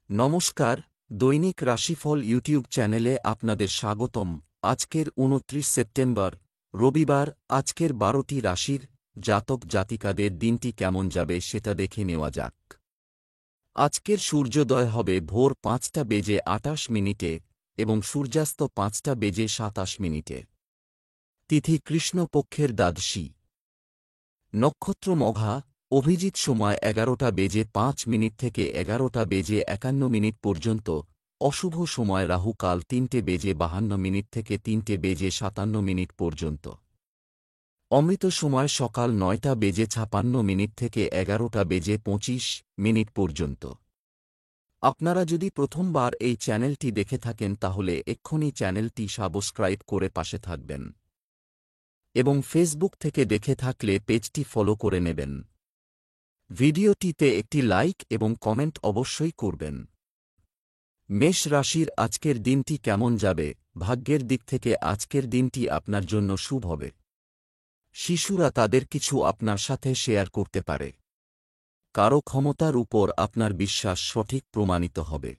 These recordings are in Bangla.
নমস্কার, দৈনিক রাশিফল ইউটিউব চ্যানেলে আপনাদের স্বাগতম। আজকের ২৯ সেপ্টেম্বর, রবিবার। আজকের ১২টি রাশির জাতক জাতিকাদের দিনটি কেমন যাবে সেটা দেখে নেওয়া যাক। আজকের সূর্যোদয় হবে ভোর ৫টা বেজে ২৮ মিনিটে এবং সূর্যাস্ত ৫টা বেজে ২৭ মিনিটে। তিথি কৃষ্ণপক্ষের দ্বাদশী। নক্ষত্র মঘা। অভিজিৎ সময় ১১টা বেজে ৫ মিনিট থেকে ১১টা বেজে ৫১ মিনিট পর্যন্ত। অশুভ সময় রাহু কাল ৩টে বেজে ৫২ মিনিট থেকে ৩টে বেজে ৫৭ মিনিট পর্যন্ত। অমৃত সময় সকাল ৯টা বেজে ৫৬ মিনিট থেকে ১১টা বেজে ২৫ মিনিট পর্যন্ত। আপনারা যদি প্রথমবার এই চ্যানেলটি দেখে থাকেন তাহলে এক্ষুনি চ্যানেলটি সাবস্ক্রাইব করে পাশে থাকবেন এবং ফেসবুক থেকে দেখে থাকলে পেজটি ফলো করে নেবেন। ভিডিওটিতে একটি লাইক এবং কমেন্ট অবশ্যই করবেন। মেষ রাশির আজকের দিনটি কেমন যাবে? ভাগ্যের দিক থেকে আজকের দিনটি আপনার জন্য শুভ হবে। শিশুরা তাদের কিছু আপনার সাথে শেয়ার করতে পারে। কারো ক্ষমতার উপর আপনার বিশ্বাস সঠিক প্রমাণিত হবে।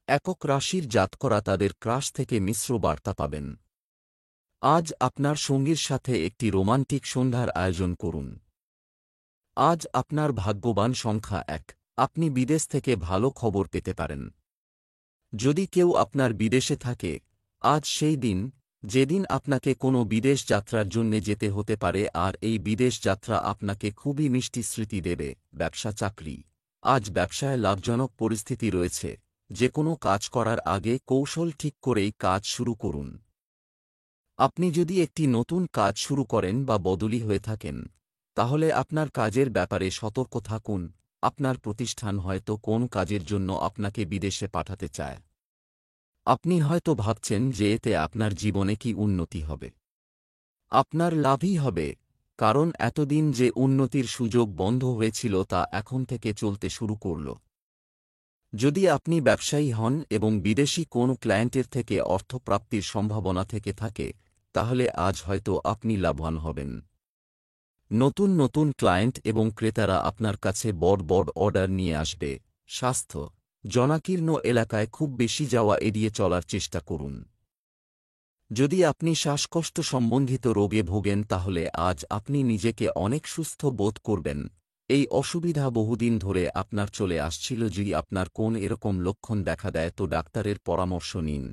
একক রাশির জাতকরা তাদের ক্রাশ থেকে মিশ্র বার্তা পাবেন। আজ আপনার সঙ্গীর সাথে একটি রোমান্টিক সন্ধ্যার আয়োজন করুন। আজ আপনার ভাগ্যবান সংখ্যা ১। আপনি বিদেশ থেকে ভালো খবর পেতে পারেন। যদি কেউ আপনার বিদেশে থাকে, আজ সেই দিন যেদিন আপনাকে কোনো বিদেশ যাত্রার জন্যে যেতে হতে পারে, আর এই বিদেশ যাত্রা আপনাকে খুবই মিষ্টি স্মৃতি দেবে। ব্যবসা চাকরি। আজ ব্যবসায় লাভজনক পরিস্থিতি রয়েছে। যে কোনো কাজ করার আগে কৌশল ঠিক করেই কাজ শুরু করুন। আপনি যদি একটি নতুন কাজ শুরু করেন বা বদলি হয়ে থাকেন, তাহলে আপনার কাজের ব্যাপারে সতর্ক থাকুন। আপনার প্রতিষ্ঠান হয়তো কোন কাজের জন্য আপনাকে বিদেশে পাঠাতে চায়। আপনি হয়তো ভাবছেন যে এতে আপনার জীবনে কি উন্নতি হবে। আপনার লাভই হবে, কারণ এতদিন যে উন্নতির সুযোগ বন্ধ হয়েছিল তা এখন থেকে চলতে শুরু করল। যদি আপনি ব্যবসায়ী হন এবং বিদেশি কোনো ক্লায়েন্টের থেকে অর্থপ্রাপ্তির সম্ভাবনা থেকে থাকে, তাহলে আজ হয়তো আপনি লাভবান হবেন। নতুন নতুন ক্লায়েন্ট এবং ক্রেতারা আপনার কাছে বড় বড় অর্ডার নিয়ে আসবে। স্বাস্থ্য। জনাকীর্ণ এলাকায় খুব বেশি যাওয়া এড়িয়ে চলার চেষ্টা করুন। যদি আপনি শ্বাসকষ্ট সম্বন্ধিত রোগে ভোগেন তাহলে আজ আপনি নিজেকে অনেক সুস্থ বোধ করবেন। এই অসুবিধা বহুদিন ধরে আপনার চলে আসছিল। যদি আপনার কোন এরকম লক্ষণ দেখা দেয় তো ডাক্তারের পরামর্শ নিন।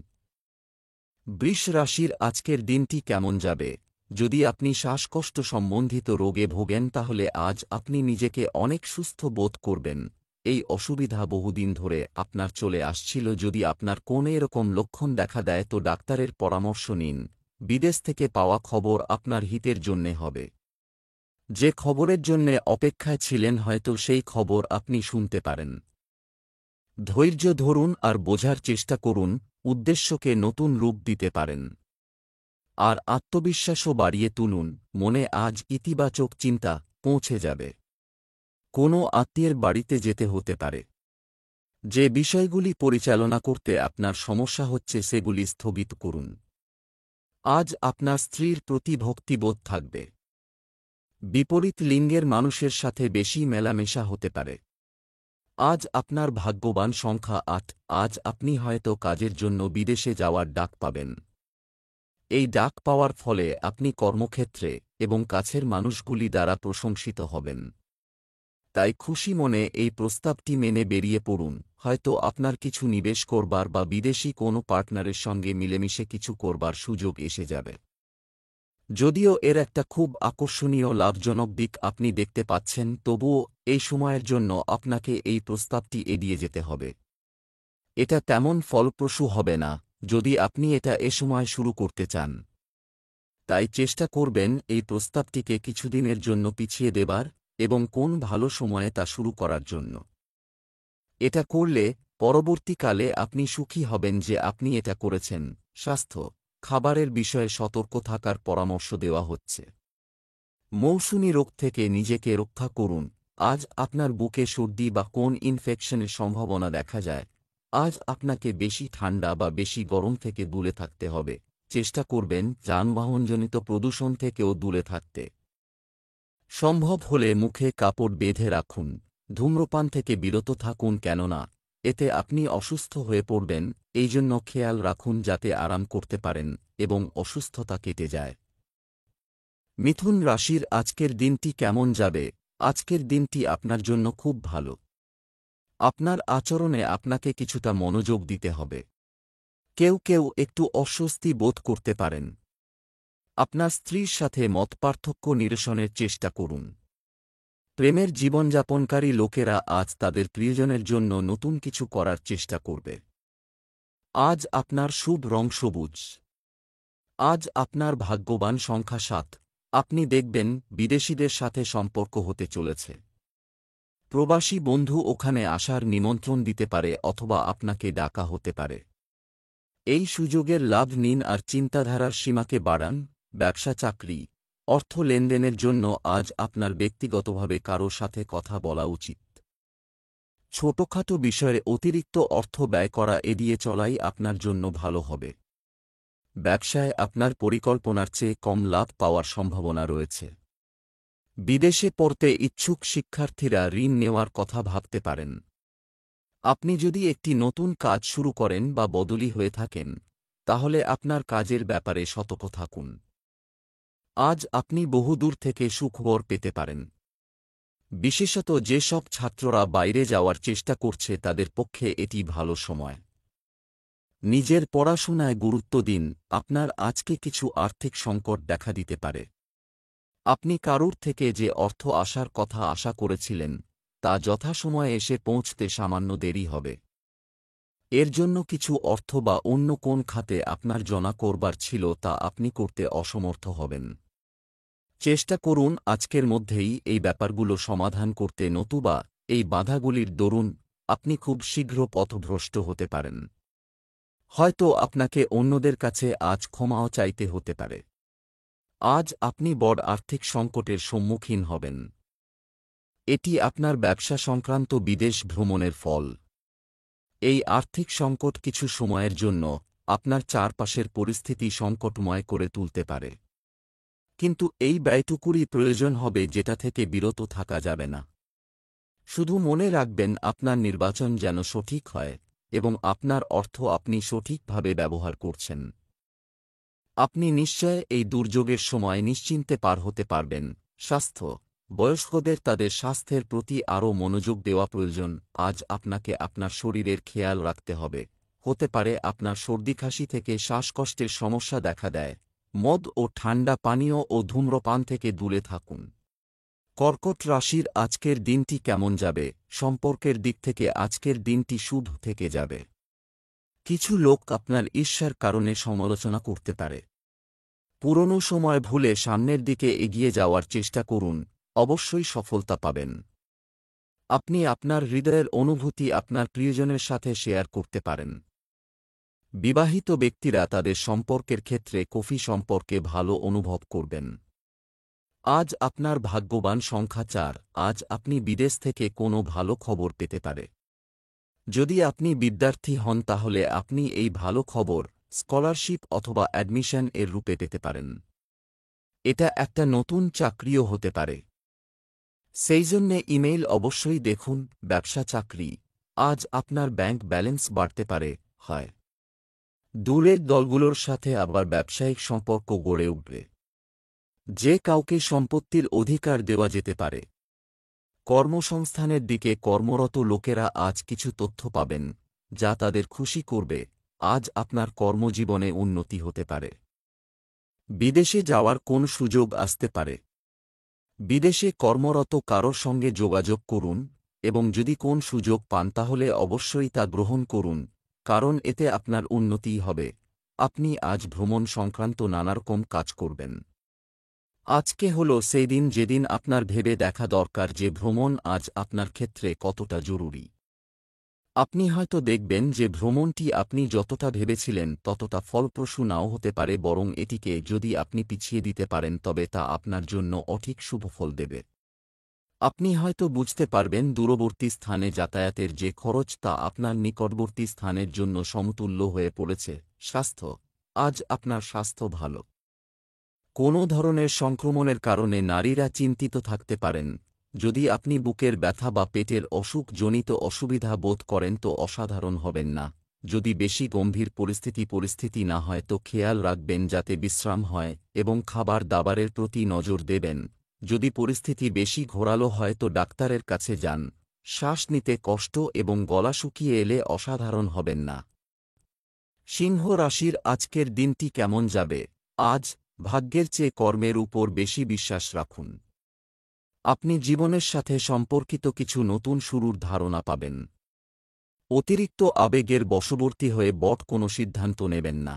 বৃষ রাশির আজকের দিনটি কেমন যাবে? যদি আপনি শ্বাসকষ্ট সম্বন্ধিত রোগে ভোগেন তাহলে আজ আপনি নিজেকে অনেক সুস্থ বোধ করবেন। এই অসুবিধা বহুদিন ধরে আপনার চলে আসছিল। যদি আপনার কোন এরকম লক্ষণ দেখা দেয় তো ডাক্তারের পরামর্শ নিন। বিদেশ থেকে পাওয়া খবর আপনার হিতের জন্যে হবে। যে খবরের জন্যে অপেক্ষায় ছিলেন হয়তো সেই খবর আপনি শুনতে পারেন। ধৈর্য ধরুন আর বোঝার চেষ্টা করুন। উদ্দেশ্যকে নতুন রূপ দিতে পারেন। আর আত্মবিশ্বাসও বাড়িয়ে তুলুন। মনে আজ ইতিবাচক চিন্তা পৌঁছে যাবে। কোনো আত্মীয়ের বাড়িতে যেতে হতে পারে। যে বিষয়গুলি পরিচালনা করতে আপনার সমস্যা হচ্ছে সেগুলি স্থগিত করুন। আজ আপনার স্ত্রীর প্রতি ভক্তিবোধ থাকবে। বিপরীত লিঙ্গের মানুষের সাথে বেশি মেলামেশা হতে পারে। আজ আপনার ভাগ্যবান সংখ্যা ৮। আজ আপনি হয়তো কাজের জন্য বিদেশে যাওয়ার ডাক পাবেন। এই ডাক পাওয়ার ফলে আপনি কর্মক্ষেত্রে এবং কাছের মানুষগুলি দ্বারা প্রশংসিত হবেন। তাই খুশি মনে এই প্রস্তাবটি মেনে বেরিয়ে পড়ুন। হয়তো আপনার কিছু নিবেশ করবার বা বিদেশি কোনো পার্টনারের সঙ্গে মিলেমিশে কিছু করবার সুযোগ এসে যাবে। যদিও এর একটা খুব আকর্ষণীয় লাভজনক দিক আপনি দেখতে পাচ্ছেন, তবুও এই সময়ের জন্য আপনাকে এই প্রস্তাবটি এড়িয়ে যেতে হবে। এটা তেমন ফলপ্রসূ হবে না যদি আপনি এটা এ সময় শুরু করতে চান। তাই চেষ্টা করবেন এই প্রস্তাবটিকে কিছুদিনের জন্য পিছিয়ে দেবার এবং কোন ভালো সময়ে তা শুরু করার জন্য। এটা করলে পরবর্তীকালে আপনি সুখী হবেন যে আপনি এটা করেছেন। স্বাস্থ্য। খাবারের বিষয়ে সতর্ক থাকার পরামর্শ দেওয়া হচ্ছে। মৌসুমী রোগ থেকে নিজেকে রক্ষা করুন। আজ আপনার বুকে সর্দি বা কোন ইনফেকশনের সম্ভাবনা দেখা যায়। আজ আপনাকে বেশি ঠান্ডা বা বেশি গরম থেকে দূরে থাকতে হবে। চেষ্টা করবেন যানবাহনজনিত প্রদূষণ থেকেও দূরে থাকতে। সম্ভব হলে মুখে কাপড় বেঁধে রাখুন। ধূম্রপান থেকে বিরত থাকুন, কেননা এতে আপনি অসুস্থ হয়ে পড়বেন, এই জন্য খেয়াল রাখুন যাতে আরাম করতে পারেন এবং অসুস্থতা কেটে যায়। মিথুন রাশির আজকের দিনটি কেমন যাবে? আজকের দিনটি আপনার জন্য খুব ভালো। আপনার আচরণে আপনাকে কিছুটা মনোযোগ দিতে হবে। কেউ কেউ একটু অস্বস্তি বোধ করতে পারেন। আপনার স্ত্রীর সাথে মতপার্থক্য নিরসনের চেষ্টা করুন। প্রেমের জীবনযাপনকারী লোকেরা আজ তাদের প্রিয়জনের জন্য নতুন কিছু করার চেষ্টা করবে। আজ আপনার শুভ রং সবুজ। আজ আপনার ভাগ্যবান সংখ্যা ৭। আপনি দেখবেন বিদেশীদের সাথে সম্পর্ক হতে চলেছে। প্রবাসী বন্ধু ওখানে আসার নিমন্ত্রণ দিতে পারে অথবা আপনাকে ডাকা হতে পারে। এই সুযোগের লাভ নিন আর চিন্তাধারার সীমাকে বাড়ান। ব্যবসা চাকরি, অর্থ লেনদেনের জন্য আজ আপনার ব্যক্তিগতভাবে কারো সাথে কথা বলা উচিত। ছোটখাটো বিষয়ে অতিরিক্ত অর্থ ব্যয় করা এড়িয়ে চলাই আপনার জন্য ভালো হবে। ব্যবসায় আপনার পরিকল্পনার চেয়ে কম লাভ পাওয়ার সম্ভাবনা রয়েছে। বিদেশে পড়তে ইচ্ছুক শিক্ষার্থীরা ঋণ নেওয়ার কথা ভাবতে পারেন। আপনি যদি একটি নতুন কাজ শুরু করেন বা বদলি হয়ে থাকেন, তাহলে আপনার কাজের ব্যাপারে সতর্ক থাকুন। আজ আপনি বহুদূর থেকে সুখবর পেতে পারেন। বিশেষত যেসব ছাত্ররা বাইরে যাওয়ার চেষ্টা করছে তাদের পক্ষে এটি ভালো সময়। নিজের পড়াশোনায় গুরুত্ব দিন। আপনার আজকে কিছু আর্থিক সংকট দেখা দিতে পারে। আপনি কারুর থেকে যে অর্থ আসার কথা আশা করেছিলেন, তা যথাসময়ে এসে পৌঁছতে সামান্য দেরি হবে। এর জন্য কিছু অর্থ বা অন্য কোন খাতে আপনার জমা করবার ছিল তা আপনি করতে অসমর্থ হবেন। চেষ্টা করুন আজকের মধ্যেই এই ব্যাপারগুলো সমাধান করতে, নতুবা এই বাধাগুলির দরুন আপনি খুব শীঘ্র পথভ্রষ্ট হতে পারেন। হয়তো আপনাকে অন্যদের কাছে আজ ক্ষমাও চাইতে হতে পারে। আজ আপনি বড় আর্থিক সংকটের সম্মুখীন হবেন। এটি আপনার ব্যবসা সংক্রান্ত বিদেশ ভ্রমণের ফল। এই আর্থিক সংকট কিছু সময়ের জন্য আপনার চারপাশের পরিস্থিতি সংকটময় করে তুলতে পারে। কিন্তু এই ব্যয়টুকুরই প্রয়োজন হবে যেটা থেকে বিরত থাকা যাবে না। শুধু মনে রাখবেন আপনার নির্বাচন যেন সঠিক হয় এবং আপনার অর্থ আপনি সঠিকভাবে ব্যবহার করছেন। আপনি নিশ্চয় এই দুর্যোগের সময় নিশ্চিন্তে পার হতে পারবেন। স্বাস্থ্য, বয়স্কদের তাদের স্বাস্থ্যের প্রতি আরও মনোযোগ দেওয়া প্রয়োজন। আজ আপনাকে আপনার শরীরের খেয়াল রাখতে হবে। হতে পারে আপনার সর্দি-কাশি থেকে শ্বাসকষ্টের সমস্যা দেখা দেয়। মদ ও ঠান্ডা পানীয় ও ধূম্রপান থেকে দূরে থাকুন। কর্কট রাশির আজকের দিনটি কেমন যাবে? সম্পর্কের দিক থেকে আজকের দিনটি শুভ থেকে যাবে। কিছু লোক আপনার ঈর্ষার কারণে সমালোচনা করতে পারে। পুরনো সময় ভুলে সামনের দিকে এগিয়ে যাওয়ার চেষ্টা করুন, অবশ্যই সফলতা পাবেন। আপনি আপনার হৃদয়ের অনুভূতি আপনার প্রিয়জনের সাথে শেয়ার করতে পারেন। বিবাহিত ব্যক্তিরা তাদের সম্পর্কের ক্ষেত্রে কফি সম্পর্কে ভালো অনুভব করবেন। আজ আপনার ভাগ্যবান সংখ্যা ৪। আজ আপনি বিদেশ থেকে কোনো ভালো খবর পেতে পারে। যদি আপনি বিদ্যার্থী হন তাহলে আপনি এই ভালো খবর স্কলারশিপ অথবা অ্যাডমিশন এর রূপে পেতে পারেন। এটা একটা নতুন চাকরিও হতে পারে। সেই জন্যে ইমেইল অবশ্যই দেখুন। ব্যবসা চাকরি, আজ আপনার ব্যাংক ব্যালেন্স বাড়তে পারে। হয় দূরের দলগুলোর সাথে আবার ব্যবসায়িক সম্পর্ক গড়ে উঠবে। যে কাউকে সম্পত্তির অধিকার দেওয়া যেতে পারে। কর্মসংস্থানের দিকে কর্মরত লোকেরা আজ কিছু তথ্য পাবেন যা তাদের খুশি করবে। আজ আপনার কর্মজীবনে উন্নতি হতে পারে। বিদেশে যাওয়ার কোন সুযোগ আসতে পারে। বিদেশে কর্মরত কারোর সঙ্গে যোগাযোগ করুন এবং যদি কোন সুযোগ পান তাহলে অবশ্যই তা গ্রহণ করুন, কারণ এতে আপনার উন্নতিই হবে। আপনি আজ ভ্রমণ সংক্রান্ত নানারকম কাজ করবেন। আজকে হল সেই দিন যেদিন আপনার ভেবে দেখা দরকার যে ভ্রমণ আজ আপনার ক্ষেত্রে কতটা জরুরি। আপনি হয়তো দেখবেন যে ভ্রমণটি আপনি যতটা ভেবেছিলেন ততটা ফলপ্রসূ নাও হতে পারে, বরং এটিকে যদি আপনি পিছিয়ে দিতে পারেন তবে তা আপনার জন্য অধিক শুভফল দেবে। আপনি হয়তো বুঝতে পারবেন দূরবর্তী স্থানে যাতায়াতের যে খরচ তা আপনার নিকটবর্তী স্থানের জন্য সমতুল্য হয়ে পড়েছে। স্বাস্থ্য, আজ আপনার স্বাস্থ্য ভালো। কোনো ধরনের সংক্রমণের কারণে নারীরা চিন্তিত থাকতে পারেন। যদি আপনি বুকের ব্যথা বা পেটের অসুখজনিত অসুবিধা বোধ করেন তো অসাধারণ হবেন না। যদি বেশি গম্ভীর পরিস্থিতি না হয় তো খেয়াল রাখবেন যাতে বিশ্রাম হয় এবং খাবার দাবারের প্রতি নজর দেবেন। যদি পরিস্থিতি বেশি ঘোরালো হয় তো ডাক্তারের কাছে যান। শ্বাস নিতে কষ্ট এবং গলা শুকিয়ে এলে অসাধারণ হবেন না। সিংহ রাশির আজকের দিনটি কেমন যাবে? আজ ভাগ্যের চেয়ে কর্মের উপর বেশি বিশ্বাস রাখুন। আপনি জীবনের সাথে সম্পর্কিত কিছু নতুন শুরুর ধারণা পাবেন। অতিরিক্ত আবেগের বশবর্তী হয়ে কোনো সিদ্ধান্ত নেবেন না।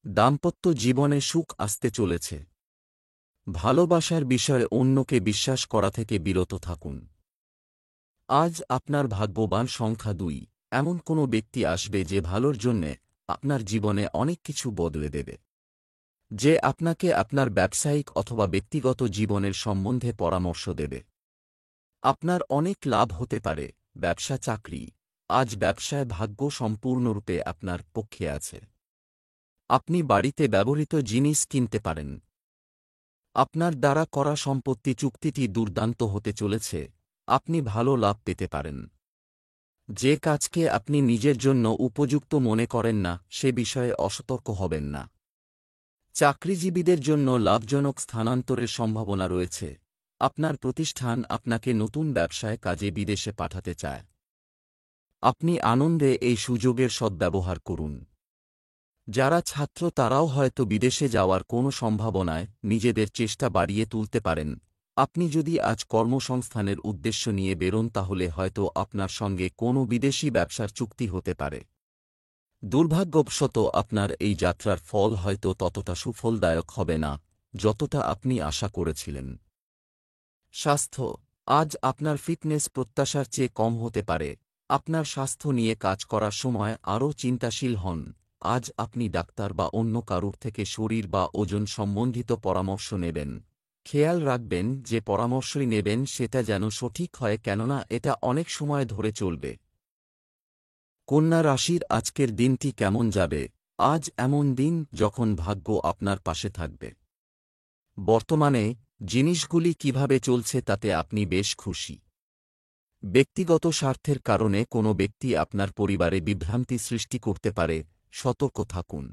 দাম্পত্য জীবনে সুখ আসতে চলেছে। ভালোবাসার বিষয়ে অন্যকে বিশ্বাস করা থেকে বিরত থাকুন। আজ আপনার ভাগ্যবান সংখ্যা 2। এমন কোনো ব্যক্তি আসবে যে ভালোর জন্যে আপনার জীবনে অনেক কিছু বদলে দেবে। যে আপনাকে আপনার ব্যবসায়িক অথবা ব্যক্তিগত জীবনের সম্বন্ধে পরামর্শ দেবে। আপনার অনেক লাভ হতে পারে। ব্যবসা চাকরি। আজ ব্যবসায় ভাগ্য সম্পূর্ণরূপে আপনার পক্ষে আছে। আপনি বাড়িতে ব্যবহৃত জিনিস কিনতে পারেন। আপনার দ্বারা করা সম্পত্তি চুক্তিটি দুর্দান্ত হতে চলেছে। আপনি ভালো লাভ পেতে পারেন। যে কাজকে আপনি নিজের জন্য উপযুক্ত মনে করেন না সে বিষয়ে অসতর্ক হবেন না। চাকরিজীবীদের জন্য লাভজনক স্থানান্তরের সম্ভাবনা রয়েছে। আপনার প্রতিষ্ঠান আপনাকে নতুন ব্যবসায় কাজে বিদেশে পাঠাতে চায়। আপনি আনন্দে এই সুযোগের সদ্ব্যবহার করুন। যারা ছাত্র তারাও হয়তো বিদেশে যাওয়ার কোনো সম্ভাবনায় নিজেদের চেষ্টা বাড়িয়ে তুলতে পারেন। আপনি যদি আজ কর্মসংস্থানের উদ্দেশ্য নিয়ে বেরোন তাহলে হয়তো আপনার সঙ্গে কোনো বিদেশি ব্যবসার চুক্তি হতে পারে। দুর্ভাগ্যবশত আপনার এই যাত্রার ফল হয়তো ততটা সুফলদায়ক হবে না যতটা আপনি আশা করেছিলেন। স্বাস্থ্য। আজ আপনার ফিটনেস প্রত্যাশার চেয়ে কম হতে পারে। আপনার স্বাস্থ্য নিয়ে কাজ করার সময় আরও চিন্তাশীল হন। আজ আপনি ডাক্তার বা অন্য কারুর থেকে শরীর বা ওজন সম্বন্ধিত পরামর্শ নেবেন। খেয়াল রাখবেন যে পরামর্শই নেবেন সেটা যেন সঠিক হয়, কেননা এটা অনেক সময় ধরে চলবে। কন্যা রাশির আজকের দিনটি কেমন যাবে? আজ এমন দিন যখন ভাগ্য আপনার পাশে থাকবে। বর্তমানে জিনিসগুলি কিভাবে চলছে তাতে আপনি বেশ খুশি। ব্যক্তিগত স্বার্থের কারণে কোনো ব্যক্তি আপনার পরিবারে বিভ্রান্তি সৃষ্টি করতে পারে, সতর্ক থাকুন।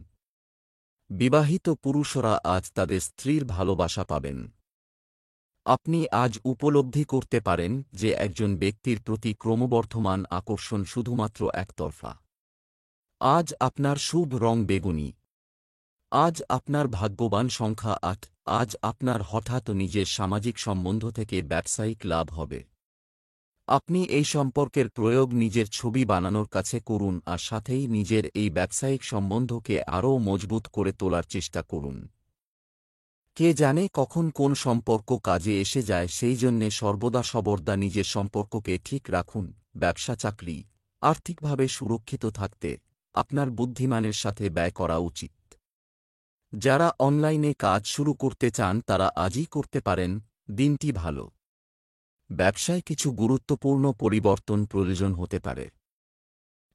বিবাহিত পুরুষরা আজ তাদের স্ত্রীর ভালোবাসা পাবেন। আপনি আজ উপলব্ধি করতে পারেন যে একজন ব্যক্তির প্রতি ক্রমবর্ধমান আকর্ষণ শুধুমাত্র একতরফা। আজ আপনার শুভ রং বেগুনি। আজ আপনার ভাগ্যবান সংখ্যা 8। আজ আপনার হঠাৎ নিজের সামাজিক সম্বন্ধ থেকে ব্যবসায়িক লাভ হবে। আপনি এই সম্পর্কের প্রয়োগ নিজের ছবি বানানোর কাছে করুন আর সাথেই নিজের এই ব্যবসায়িক সম্বন্ধকে আরও মজবুত করে তোলার চেষ্টা করুন। কে জানে কখন কোন সম্পর্ক কাজে এসে যায়, সেই জন্যে সর্বদা নিজের সম্পর্ককে ঠিক রাখুন। ব্যবসা চাকরি। আর্থিকভাবে সুরক্ষিত থাকতে আপনার বুদ্ধিমানের সাথে ব্যয় করা উচিত। যারা অনলাইনে কাজ শুরু করতে চান তারা আজই করতে পারেন। দিনটি ভালো। ব্যবসায় কিছু গুরুত্বপূর্ণ পরিবর্তন প্রয়োজন হতে পারে।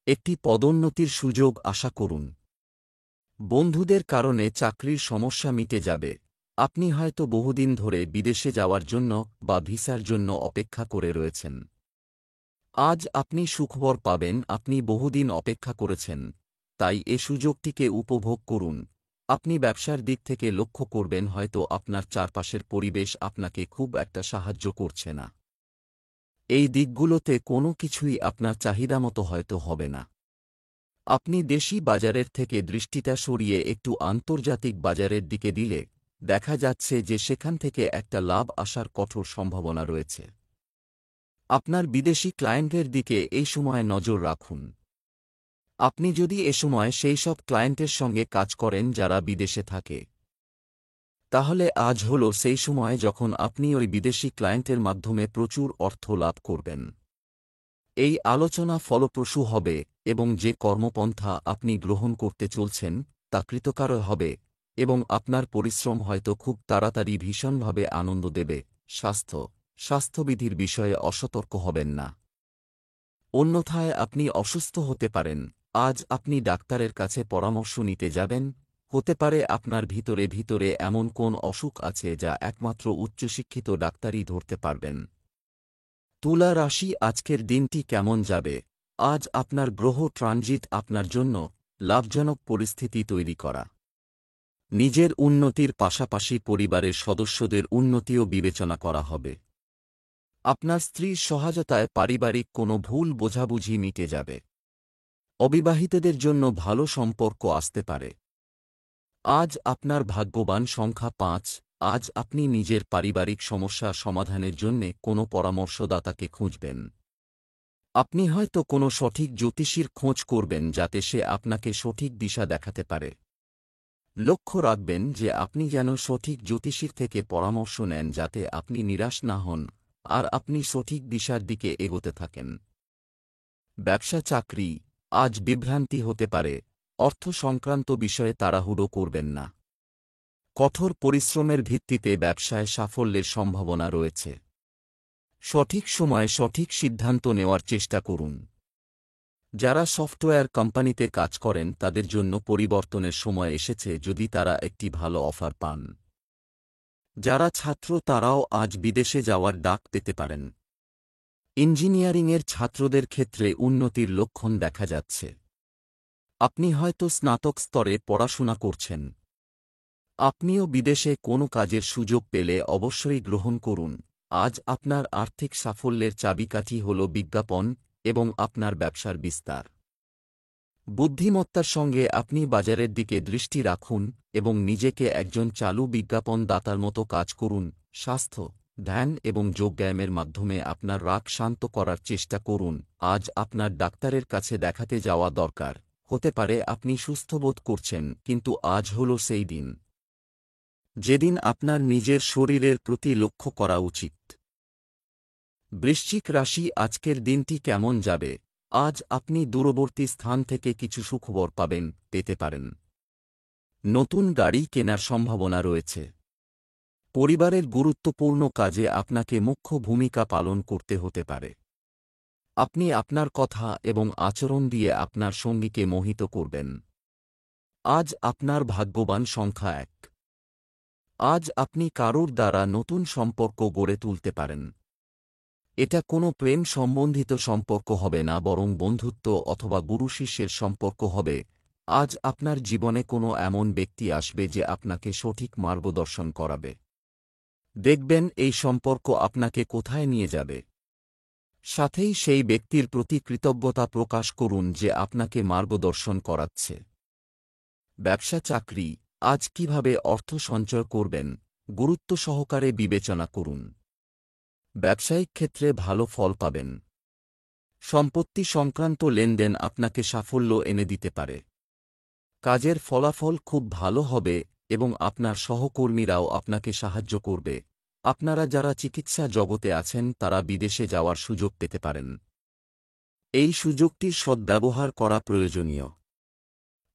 একটি পদোন্নতির সুযোগ আশা করুন। বন্ধুদের কারণে চাকরির সমস্যা মিটে যাবে। আপনি হয়তো বহুদিন ধরে বিদেশে যাওয়ার জন্য বা ভিসার জন্য অপেক্ষা করে রয়েছেন। আজ আপনি সুখবর পাবেন। আপনি বহুদিন অপেক্ষা করেছেন, তাই এ সুযোগটিকে উপভোগ করুন। আপনি ব্যবসার দিক থেকে লক্ষ্য করবেন হয়তো আপনার চারপাশের পরিবেশ আপনাকে খুব একটা সাহায্য করছে না। এই দিকগুলোতে কোনো কিছুই আপনার চাহিদামতো হয়তো হবে না। আপনি দেশি বাজারের থেকে দৃষ্টিটা সরিয়ে একটু আন্তর্জাতিক বাজারের দিকে দিলে দেখা যাচ্ছে যে সেখান থেকে একটা লাভ আসার কঠোর সম্ভাবনা রয়েছে। আপনার বিদেশি ক্লায়েন্টের দিকে এই সময় নজর রাখুন। আপনি যদি এ সময় সেই সব ক্লায়েন্টের সঙ্গে কাজ করেন যারা বিদেশে থাকে, তাহলে আজ হল সেই সময় যখন আপনি ওই বিদেশি ক্লায়েন্টের মাধ্যমে প্রচুর অর্থ লাভ করবেন। এই আলোচনা ফলপ্রসূ হবে এবং যে কর্মপন্থা আপনি গ্রহণ করতে চলছেন তা কৃতকার হবে এবং আপনার পরিশ্রম হয়তো খুব তাড়াতাড়ি ভীষণভাবে আনন্দ দেবে। স্বাস্থ্যবিধির বিষয়ে অসতর্ক হবেন না, অন্যথায় আপনি অসুস্থ হতে পারেন। আজ আপনি ডাক্তারের কাছে পরামর্শ নিতে যাবেন। হতে পারে আপনার ভিতরে এমন কোন অসুখ আছে যা একমাত্র উচ্চশিক্ষিত ডাক্তারই ধরতে পারবেন। তুলা রাশি আজকের দিনটি কেমন যাবে? আজ আপনার গ্রহ ট্রানজিট আপনার জন্য লাভজনক পরিস্থিতি তৈরি করা। নিজের উন্নতির পাশাপাশি পরিবারের সদস্যদের উন্নতিও বিবেচনা করা হবে। আপনার স্ত্রীর সহায়তায় পারিবারিক কোনো ভুল বোঝাবুঝি মিটে যাবে। অবিবাহিতদের জন্য ভালো সম্পর্ক আসতে পারে। আজ আপনার ভাগ্যবান সংখ্যা ৫। আজ আপনি নিজের পারিবারিক সমস্যা সমাধানের জন্যে কোনো পরামর্শদাতাকে খুঁজবেন। আপনি হয়তো কোনো সঠিক জ্যোতিষীর খোঁজ করবেন যাতে সে আপনাকে সঠিক দিশা দেখাতে পারে। লক্ষ্য রাখবেন যে আপনি যেন সঠিক জ্যোতিষীর থেকে পরামর্শ নেন যাতে আপনি নিরাশ না হন আর আপনি সঠিক দিশার দিকে এগোতে থাকেন। ব্যবসা চাকরি আজ বিভ্রান্তি হতে পারে। অর্থ সংক্রান্ত বিষয়ে তাড়াহুড়ো করবেন না। কঠোর পরিশ্রমের ভিত্তিতে ব্যবসায় সাফল্যের সম্ভাবনা রয়েছে। সঠিক সময়ে সঠিক সিদ্ধান্ত নেওয়ার চেষ্টা করুন। যারা সফটওয়্যার কোম্পানিতে কাজ করেন তাদের জন্য পরিবর্তনের সময় এসেছে যদি তারা একটি ভালো অফার পান। যারা ছাত্র তারাও আজ বিদেশে যাওয়ার ডাক পেতে পারেন। ইঞ্জিনিয়ারিংয়ের ছাত্রদের ক্ষেত্রে উন্নতির লক্ষণ দেখা যাচ্ছে। আপনি হয়তো স্নাতক স্তরে পড়াশোনা করছেন। আপনিও বিদেশে কোনো কাজের সুযোগ পেলে অবশ্যই গ্রহণ করুন। আজ আপনার আর্থিক সাফল্যের চাবিকাঠি হল বিজ্ঞাপন এবং আপনার ব্যবসার বিস্তার। বুদ্ধিমত্তার সঙ্গে আপনি বাজারের দিকে দৃষ্টি রাখুন এবং নিজেকে একজন চালু বিজ্ঞাপন দাতার মতো কাজ করুন। স্বাস্থ্য, ধ্যান এবং যোগব্যায়ামের মাধ্যমে আপনার রাগ শান্ত করার চেষ্টা করুন। আজ আপনার ডাক্তারের কাছে দেখাতে যাওয়া দরকার। হতে পারে আপনি সুস্থ বোধ করছেন কিন্তু আজ হল সেই দিন যেদিন আপনার নিজের শরীরের প্রতি লক্ষ্য করা উচিত। বৃশ্চিক রাশি আজকের দিনটি কেমন যাবে? আজ আপনি দূরবর্তী স্থান থেকে কিছু সুখবর পেতে পারেন। নতুন গাড়ি কেনার সম্ভাবনা রয়েছে। পরিবারের গুরুত্বপূর্ণ কাজে আপনাকে মুখ্য ভূমিকা পালন করতে হতে পারে। আপনি আপনার কথা এবং আচরণ দিয়ে আপনার সঙ্গীকে মোহিত করবেন। আজ আপনার ভাগ্যবান সংখ্যা ১। আজ আপনি কারোর দ্বারা নতুন সম্পর্ক গড়ে তুলতে পারেন। এটা কোনো প্রেম সম্বন্ধিত সম্পর্ক হবে না বরং বন্ধুত্ব অথবা গুরু শিষ্যের সম্পর্ক হবে। আজ আপনার জীবনে কোনো এমন ব্যক্তি আসবে যে আপনাকে সঠিক মার্গদর্শন করাবে। দেখবেন এই সম্পর্ক আপনাকে কোথায় নিয়ে যাবে। সাথেই সেই ব্যক্তির প্রতি কৃতজ্ঞতা প্রকাশ করুন যে আপনাকে মার্গদর্শন করাচ্ছে। ব্যবসা চাকরি আজ কিভাবে অর্থ সঞ্চয় করবেন গুরুত্ব সহকারে বিবেচনা করুন। ব্যবসায়িক ক্ষেত্রে ভালো ফল পাবেন। সম্পত্তি সংক্রান্ত লেনদেন আপনাকে সাফল্য এনে দিতে পারে। কাজের ফলাফল খুব ভালো হবে এবং আপনার সহকর্মীরাও আপনাকে সাহায্য করবে। আপনারা যারা চিকিৎসা জগতে আছেন তারা বিদেশে যাওয়ার সুযোগ পেতে পারেন। এই সুযোগটির সদ্ব্যবহার করা প্রয়োজনীয়।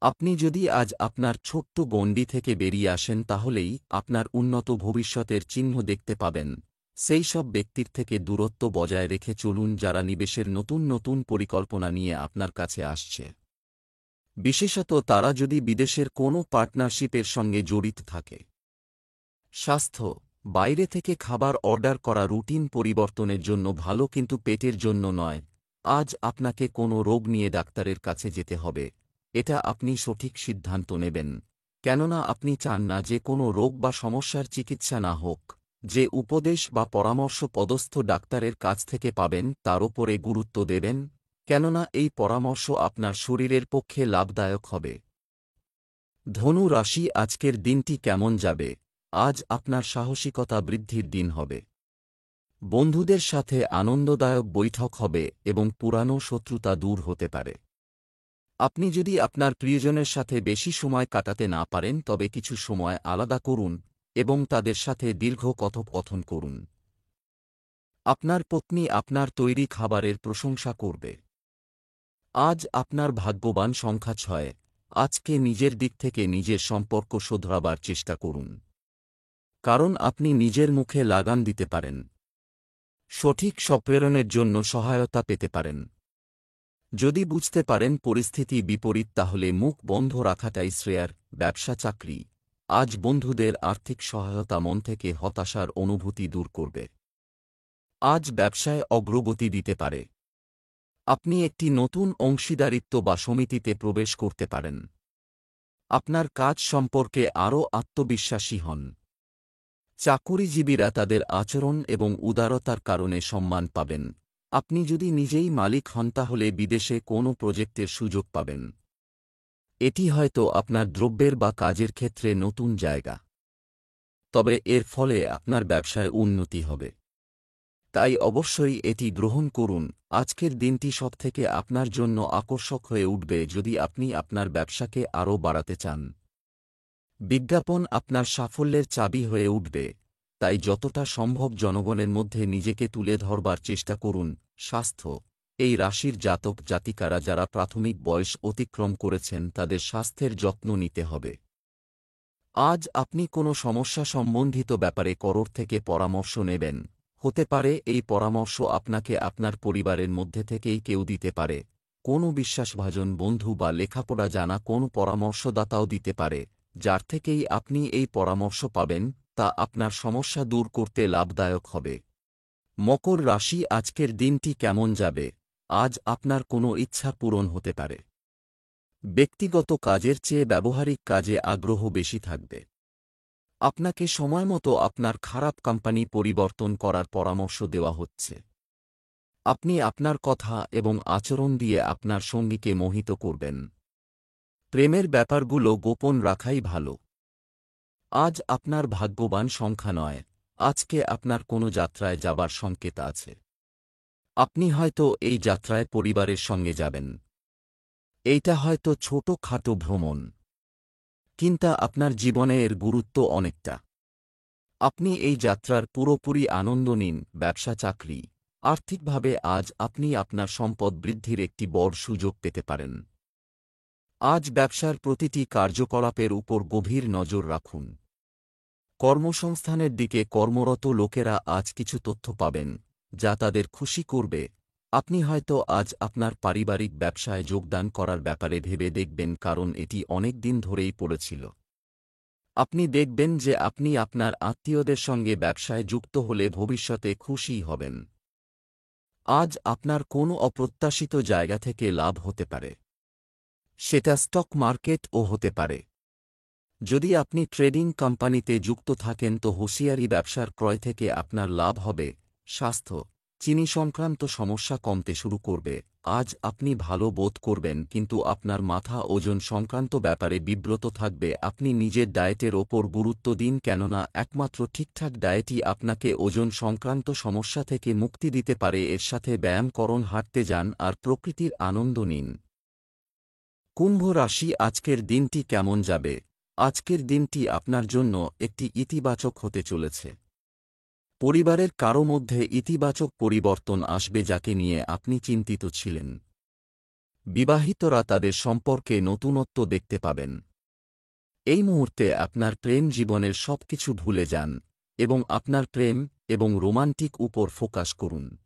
আপনি যদি আজ আপনার ছোট্ট গণ্ডি থেকে বেরিয়ে আসেন তাহলেই আপনার উন্নত ভবিষ্যতের চিহ্ন দেখতে পাবেন। সেই সব ব্যক্তির থেকে দূরত্ব বজায় রেখে চলুন যারা নিবেশের নতুন নতুন পরিকল্পনা নিয়ে আপনার কাছে আসছে। বিশেষত তারা যদি বিদেশের কোনো পার্টনারশিপের সঙ্গে জড়িত থাকে। স্বাস্থ্য বাইরে থেকে খাবার অর্ডার করা রুটিন পরিবর্তনের জন্য ভালো কিন্তু পেটের জন্য নয়। আজ আপনাকে কোনো রোগ নিয়ে ডাক্তারের কাছে যেতে হবে। এটা আপনি সঠিক সিদ্ধান্ত নেবেন, কেননা আপনি চান না যে কোনো রোগ বা সমস্যার চিকিৎসা না হোক। যে উপদেশ বা পরামর্শ পদস্থ ডাক্তারের কাছ থেকে পাবেন তার ওপরে গুরুত্ব দেবেন, কেননা এই পরামর্শ আপনার শরীরের পক্ষে লাভদায়ক হবে। ধনু রাশি আজকের দিনটি কেমন যাবে? আজ আপনার সাহসিকতা বৃদ্ধির দিন হবে। বন্ধুদের সাথে আনন্দদায়ক বৈঠক হবে এবং পুরানো শত্রুতা দূর হতে পারে। আপনি যদি আপনার প্রিয়জনের সাথে বেশি সময় কাটাতে না পারেন তবে কিছু সময় আলাদা করুন এবং তাদের সাথে দীর্ঘ কথোপকথন করুন। আপনার পত্নী আপনার তৈরি খাবারের প্রশংসা করবে। আজ আপনার ভাগ্যবান সংখ্যা ৬। আজকে নিজের দিক থেকে নিজের সম্পর্ক শোধরাবার চেষ্টা করুন, কারণ আপনি নিজের মুখে লাগাম দিতে পারেন। সঠিক সম্প্রেরণের জন্য সহায়তা পেতে পারেন। যদি বুঝতে পারেন পরিস্থিতি বিপরীত তাহলে মুখ বন্ধ রাখাটাই শ্রেয়ার। ব্যবসা চাকরি আজ বন্ধুদের আর্থিক সহায়তা মন থেকে হতাশার অনুভূতি দূর করবে। আজ ব্যবসায় অগ্রগতি দিতে পারে। আপনি একটি নতুন অংশীদারিত্ব বা সমিতিতে প্রবেশ করতে পারেন। আপনার কাজ সম্পর্কে আরও আত্মবিশ্বাসী হন। চাকুরিজীবীরা তাদের আচরণ এবং উদারতার কারণে সম্মান পাবেন। আপনি যদি নিজেই মালিক হন তাহলে বিদেশে কোনো প্রজেক্টের সুযোগ পাবেন। এটি হয়তো আপনার দ্রব্যের বা কাজের ক্ষেত্রে নতুন জায়গা। তবে এর ফলে আপনার ব্যবসায় উন্নতি হবে। তাই অবশ্যই এটি গ্রহণ করুন। আজকের দিনটি সবথেকে আপনার জন্য আকর্ষক হয়ে উঠবে যদি আপনি আপনার ব্যবসাকে আরও বাড়াতে চান। বিজ্ঞাপন আপনার সাফল্যের চাবি হয়ে উঠবে, তাই যতটা সম্ভব জনগণের মধ্যে নিজেকে তুলে ধরবার চেষ্টা করুন। স্বাস্থ্য, এই রাশির জাতক জাতিকারা যারা প্রাথমিক বয়স অতিক্রম করেছেন তাদের স্বাস্থ্যের যত্ন নিতে হবে। আজ আপনি কোনো সমস্যা সম্বন্ধিত ব্যাপারে কারোর থেকে পরামর্শ নেবেন। হতে পারে এই পরামর্শ আপনাকে আপনার পরিবারের মধ্যে থেকেই কেউ দিতে পারে, কোনো বিশ্বাসভাজন বন্ধু বা লেখাপড়া জানা কোনো পরামর্শদাতাও দিতে পারে। যার থেকেই আপনি এই পরামর্শ পাবেন তা আপনার সমস্যা দূর করতে লাভদায়ক হবে। মকর রাশি, আজকের দিনটি কেমন যাবে? আজ আপনার কোনো ইচ্ছা পূরণ হতে পারে। ব্যক্তিগত কাজের চেয়ে ব্যবহারিক কাজে আগ্রহ বেশি থাকবে। আপনাকে সময়মতো আপনার খারাপ কোম্পানি পরিবর্তন করার পরামর্শ দেওয়া হচ্ছে। আপনি আপনার কথা এবং আচরণ দিয়ে আপনার সঙ্গীকে মোহিত করবেন। প্রেমের ব্যাপারগুলো গোপন রাখাই ভালো। আজ আপনার ভাগ্যবান সংখ্যা নয়। আজকে আপনার কোনো যাত্রায় যাবার সংকেত আছে। আপনি হয়তো এই যাত্রায় পরিবারের সঙ্গে যাবেন। এইটা হয়তো ছোট-খাটো ভ্রমণ, কিন্তু আপনার জীবনে এর গুরুত্ব অনেকটা। আপনি এই যাত্রার পুরোপুরি আনন্দ নিন। ব্যবসা চাকরি, আর্থিকভাবে আজ আপনি আপনার সম্পদ বৃদ্ধির একটি বড় সুযোগ পেতে পারেন। আজ ব্যবসার প্রতিটি কার্যকলাপের উপর গভীর নজর রাখুন। কর্মসংস্থানের দিকে কর্মরত লোকেরা আজ কিছু তথ্য পাবেন যা তাদের খুশি করবে। আপনি হয়তো আজ আপনার পারিবারিক ব্যবসায় যোগদান করার ব্যাপারে ভেবে দেখবেন, কারণ এটি অনেক দিন ধরেই পড়েছিল। আপনি দেখবেন যে আপনি আপনার আত্মীয়দের সঙ্গে ব্যবসায় যুক্ত হলে ভবিষ্যতে খুশি হবেন। আজ আপনার কোনো অপ্রত্যাশিত জায়গা থেকে লাভ হতে পারে। সেটা স্টক মার্কেটও হতে পারে। যদি আপনি ট্রেডিং কোম্পানিতে যুক্ত থাকেন তো হুঁশিয়ারি, ব্যবসার ক্রয় থেকে আপনার লাভ হবে। স্বাস্থ্য, চিনি সংক্রান্ত সমস্যা কমতে শুরু করবে। আজ আপনি ভালো বোধ করবেন কিন্তু আপনার মাথা ওজন সংক্রান্ত ব্যাপারে বিব্রত থাকবে। আপনি নিজের ডায়েটের ওপর গুরুত্ব দিন, কেননা একমাত্র ঠিকঠাক ডায়েটই আপনাকে ওজন সংক্রান্ত সমস্যা থেকে মুক্তি দিতে পারে। এর সাথে ব্যায়াম করুন, হাঁটতে যান আর প্রকৃতির আনন্দ নিন। কুম্ভ রাশি, আজকের দিনটি কেমন যাবে? আজকের দিনটি আপনার জন্য একটি ইতিবাচক হতে চলেছে। পরিবারের কারো মধ্যে ইতিবাচক পরিবর্তন আসবে যাকে নিয়ে আপনি চিন্তিত ছিলেন। বিবাহিতরা তাদের সম্পর্কে নতুনত্ব দেখতে পাবেন। এই মুহূর্তে আপনার প্রেম জীবনের সবকিছু ভুলে যান এবং আপনার প্রেম এবং রোমান্টিক উপর ফোকাস করুন।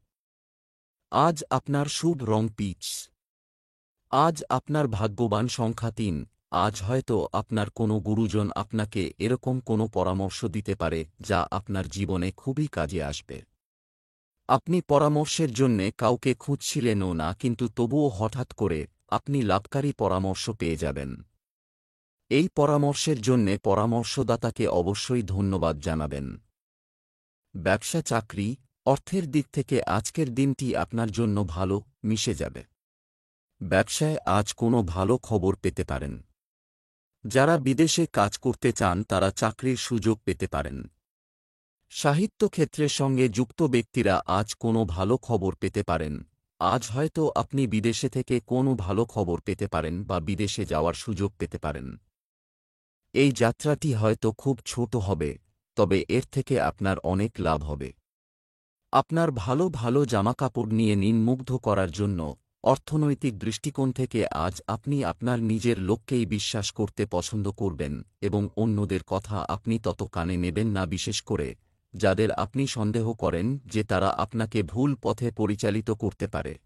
আজ আপনার শুভ রং পিচ। আজ আপনার ভাগ্যবান সংখ্যা ৩। আজ হয়তো আপনার কোনো গুরুজন আপনাকে এরকম কোনো পরামর্শ দিতে পারে যা আপনার জীবনে খুবই কাজে আসবে। আপনি পরামর্শের জন্যে কাউকে খুঁজছিলেনও না, কিন্তু তবুও হঠাৎ করে আপনি লাভকারী পরামর্শ পেয়ে যাবেন। এই পরামর্শের জন্যে পরামর্শদাতাকে অবশ্যই ধন্যবাদ জানাবেন। ব্যবসা চাকরি, অর্থের দিক থেকে আজকের দিনটি আপনার জন্য ভালো মিশে যাবে। ব্যবসায় আজ কোনো ভালো খবর পেতে পারেন। যারা বিদেশে কাজ করতে চান তারা চাকরির সুযোগ পেতে পারেন। সাহিত্য ক্ষেত্রের সঙ্গে যুক্ত ব্যক্তিরা আজ কোনো ভালো খবর পেতে পারেন। আজ হয়তো আপনি বিদেশে থেকে কোনো ভালো খবর পেতে পারেন বা বিদেশে যাওয়ার সুযোগ পেতে পারেন। এই যাত্রাটি হয়তো খুব ছোট হবে, তবে এর থেকে আপনার অনেক লাভ হবে। আপনার ভালো ভালো জামাকাপড় নিয়ে নিন মুগ্ধ করার জন্য। অর্থনৈতিক দৃষ্টিকোণ থেকে আজ আপনি আপনার নিজের লোককেই বিশ্বাস করতে পছন্দ করবেন এবং অন্যদের কথা আপনি তত কানে নেবেন না, বিশেষ করে যাদের আপনি সন্দেহ করেন যে তারা আপনাকে ভুল পথে পরিচালিত করতে পারে।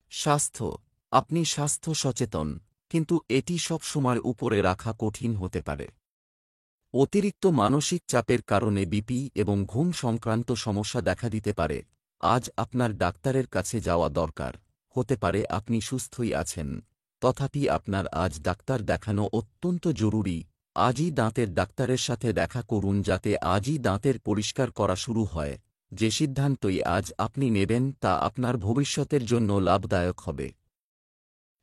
স্বাস্থ্য, আপনি স্বাস্থ্য সচেতন, কিন্তু এটি সব সময় উপরে রাখা কঠিন হতে পারে। অতিরিক্ত মানসিক চাপের কারণে বিপি এবং ঘুম সংক্রান্ত সমস্যা দেখা দিতে পারে। আজ আপনার ডাক্তারের কাছে যাওয়া দরকার। হতে পারে আপনি সুস্থই আছেন, তথাপি আপনার আজ ডাক্তার দেখানো অত্যন্ত জরুরি। আজই দাঁতের ডাক্তারের সাথে দেখা করুন যাতে আজই দাঁতের পরিষ্কার করা শুরু হয়। যে সিদ্ধান্তই আজ আপনি নেবেন তা আপনার ভবিষ্যতের জন্য লাভদায়ক হবে।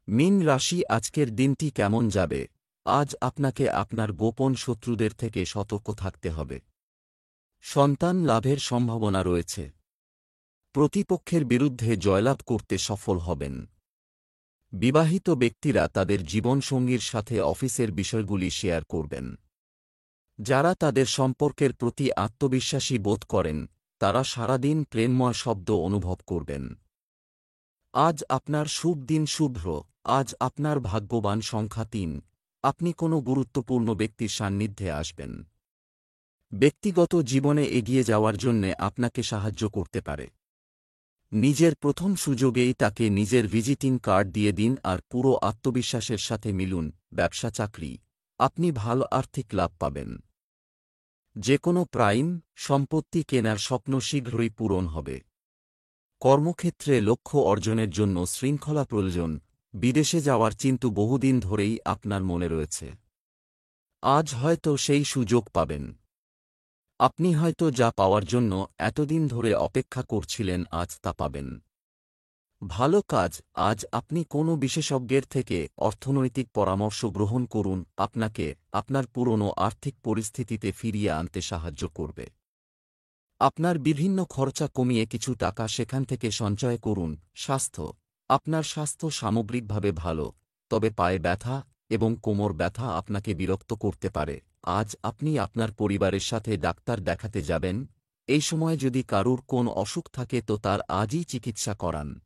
মীন রাশি, আজকের দিনটি কেমন যাবে? আজ আপনাকে আপনার গোপন শত্রুদের থেকে সতর্ক থাকতে হবে। সন্তান লাভের সম্ভাবনা রয়েছে। প্রতিপক্ষের বিরুদ্ধে জয়লাভ করতে সফল হবেন। বিবাহিত ব্যক্তিরা তাদের জীবনসঙ্গীর সাথে অফিসের বিষয়গুলি শেয়ার করবেন। যারা তাদের সম্পর্কের প্রতি আত্মবিশ্বাসী বোধ করেন তারা সারাদিন প্রেমময় শব্দ অনুভব করবেন। আজ আপনার শুভ দিন, শুভ্র। আজ আপনার ভাগ্যবান সংখ্যা ৩। আপনি কোনো গুরুত্বপূর্ণ ব্যক্তির সান্নিধ্যে আসবেন। ব্যক্তিগত জীবনে এগিয়ে যাওয়ার জন্যে আপনাকে সাহায্য করতে পারে। নিজের প্রথম সুযোগেই তাকে নিজের ভিজিটিং কার্ড দিয়ে দিন আর পুরো আত্মবিশ্বাসের সাথে মিলুন। ব্যবসা চাকরি, আপনি ভালো আর্থিক লাভ পাবেন। যে কোনো প্রাইম সম্পত্তি কেনার স্বপ্ন শীঘ্রই পূরণ হবে। কর্মক্ষেত্রে লক্ষ্য অর্জনের জন্য শৃঙ্খলা প্রয়োজন। বিদেশে যাওয়ার চিন্তা বহুদিন ধরেই আপনার মনে রয়েছে। আজ হয়তো সেই সুযোগ পাবেন। আপনি হয়তো যা পাওয়ার জন্য এতদিন ধরে অপেক্ষা করছিলেন আজ তা পাবেন। ভালো কাজ, আজ আপনি কোনো বিশেষজ্ঞের থেকে অর্থনৈতিক পরামর্শ গ্রহণ করুন, আপনাকে আপনার পুরনো আর্থিক পরিস্থিতিতে ফিরিয়ে আনতে সাহায্য করবে। আপনার বিভিন্ন খরচা কমিয়ে কিছু টাকা সেখান থেকে সঞ্চয় করুন। স্বাস্থ্য, আপনার স্বাস্থ্য সামগ্রিকভাবে ভালো, তবে পায়ে ব্যথা এবং কোমর ব্যথা আপনাকে বিরক্ত করতে পারে। আজ আপনি আপনার পরিবারের সাথে ডাক্তার দেখাতে যাবেন। এই সময় যদি কারুর কোন অসুখ থাকে তো তার আজই চিকিৎসা করান।